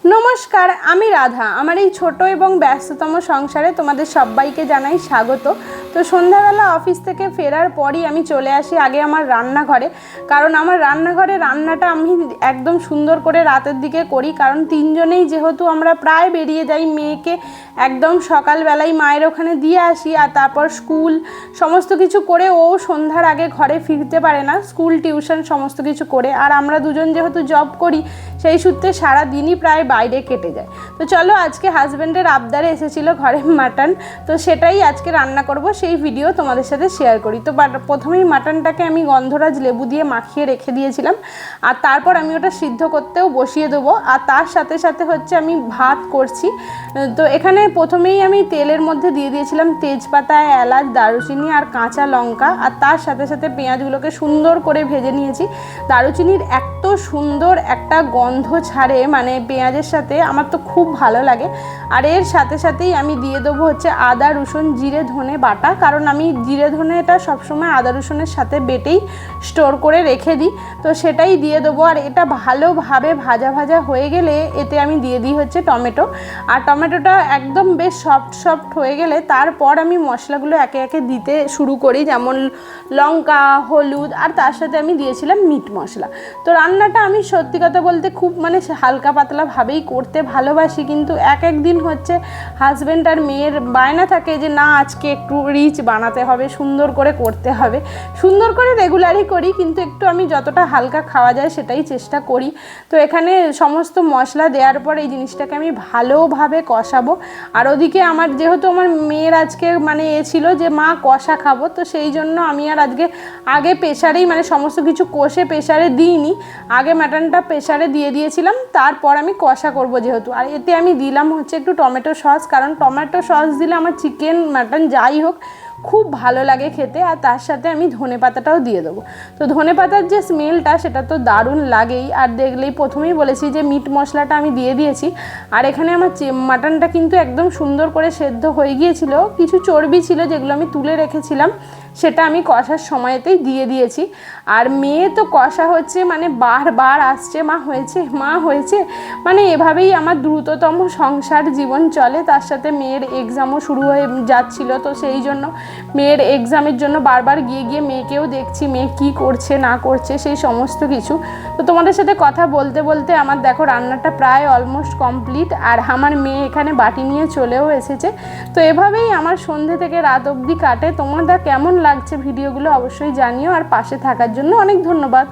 নমস্কার, আমি রাধা। আমার এই ছোট এবং ব্যস্ততম সংসারে তোমাদের সবাইকে জানাই স্বাগত। তো সন্ধ্যাবেলা অফিস থেকে ফেরার পরই আমি চলে আসি আগে আমার রান্নাঘরে, কারণ আমার রান্নাঘরে রান্নাটা আমি একদম সুন্দর করে রাতের দিকে করি, কারণ তিনজনেই যেহেতু আমরা প্রায় বেরিয়ে যাই। মেয়েকে একদম সকালবেলায় মায়ের ওখানে দিয়ে আসি, আর তারপর স্কুল সমস্ত কিছু করে ও সন্ধ্যার আগে ঘরে ফিরতে পারে না, স্কুল টিউশন সমস্ত কিছু করে। আর আমরা দুজন যেহেতু জব করি, সেই সূত্রে সারা দিনই প্রায় বাইরে কেটে যায়। তো চলো, আজকে হাজব্যান্ডের আবদারে এসেছিল ঘরে মাটন, তো সেটাই আজকে রান্না করব, সেই ভিডিও তোমাদের সাথে শেয়ার করি। তো প্রথমেই মাটনটাকে আমি গন্ধরাজ লেবু দিয়ে মাখিয়ে রেখে দিয়েছিলাম, আর তারপর আমি ওটা সিদ্ধ করতেও বসিয়ে দেবো। আর তার সাথে সাথে হচ্ছে আমি ভাত করছি। তো এখানে প্রথমেই আমি তেলের মধ্যে দিয়ে দিয়েছিলাম তেজপাতা, এলাচ, দারুচিনি আর কাঁচা লঙ্কা, আর তার সাথে সাথে পেঁয়াজগুলোকে সুন্দর করে ভেজে নিয়েছি। দারুচিনির এত সুন্দর একটা গন্ধ ছাড়ে, মানে পেঁয়াজের সাথে, আমার তো খুব ভালো লাগে। আর এর সাথে সাথেই আমি দিয়ে দেবো হচ্ছে আদা, রসুন, জিরে, ধনে বাটা, কারণ আমি জিরে ধনেটা সবসময় আদা রসুনের সাথে বেটেই স্টোর করে রেখে দিই, তো সেটাই দিয়ে দেবো। আর এটা ভালোভাবে ভাজা ভাজা হয়ে গেলে এতে আমি দিয়ে দিই হচ্ছে টমেটো। আর টমেটোটা একদম বেশ সফট হয়ে গেলে তারপর আমি মশলাগুলো একে একে দিতে শুরু করি, যেমন লঙ্কা, হলুদ, আর তার সাথে আমি দিয়েছিলাম মিট মশলা। তো রান্নাটা আমি সত্যি কথা বলতে খুব হালকা পাতলাভাবেই করতে ভালোবাসি, কিন্তু এক দিন হচ্ছে হাজব্যান্ড আর মেয়ের বায়না থাকে যে না, আজকে একটু রিচ বানাতে হবে, সুন্দর করে করতে হবে। সুন্দর করে রেগুলারই করি, কিন্তু একটু আমি যতটা হালকা খাওয়া যায় সেটাই চেষ্টা করি। তো এখানে সমস্ত মশলা দেওয়ার পর এই জিনিসটাকে আমি ভালোভাবে কষাবো। আর ওদিকে আমার যেহেতু আমার মেয়ের আজকে ছিল যে মা কষা খাবো, তো সেই জন্য আমি আর আগে প্রেশারেই সমস্ত কিছু কষে প্রেশারে দিইনি, আগে মাটনটা প্রেশারে দিয়ে দিয়েছিলাম, তারপর আমি কষা করব যেহেতু। আর এতে আমি দিলাম হচ্ছে একটু টমেটো সস, কারণ টমেটো সস দিলে আমার চিকেন মাটন যাই হোক খুব ভালো লাগে খেতে। আর তার সাথে আমি ধনেপাতাটাও দিয়ে দেবো। তো ধনেপাতার যে স্মেলটা, সেটা তো দারুণ লাগেই। আর দেখলেই প্রথমেই বলেছি যে মিট মশলাটা আমি দিয়ে দিয়েছি। আর এখানে আমার মাটনটা কিন্তু একদম সুন্দর করে সেদ্ধ হয়ে গিয়েছিল, কিছু চর্বি ছিল যেগুলো আমি তুলে রেখেছিলাম, সেটা আমি কষার সময়তেই দিয়ে দিয়েছি। আর মেয়ে তো কষা হচ্ছে বারবার আসছে, মা হয়েছে, এভাবেই আমার দ্রুততম সংসার জীবন চলে। তার সাথে মেয়ের এক্সামও শুরু হয়ে যাচ্ছিল, তো সেই জন্য মেয়ের এক্সামের জন্য বারবার গিয়ে মেয়েকেও দেখছি, মেয়ে কী করছে না করছে সেই সমস্ত কিছু। তো তোমাদের সাথে কথা বলতে বলতে আমার দেখো রান্নাটা প্রায় অলমোস্ট কমপ্লিট, আর আমার মেয়ে এখানে বাটি নিয়ে চলেও এসেছে। তো এভাবেই আমার সন্ধ্যে থেকে রাত অবধি কাটে। তোমাদের কেমন লাগছে ভিডিওগুলো অবশ্যই জানিও, আর পাশে থাকার জন্য অনেক ধন্যবাদ।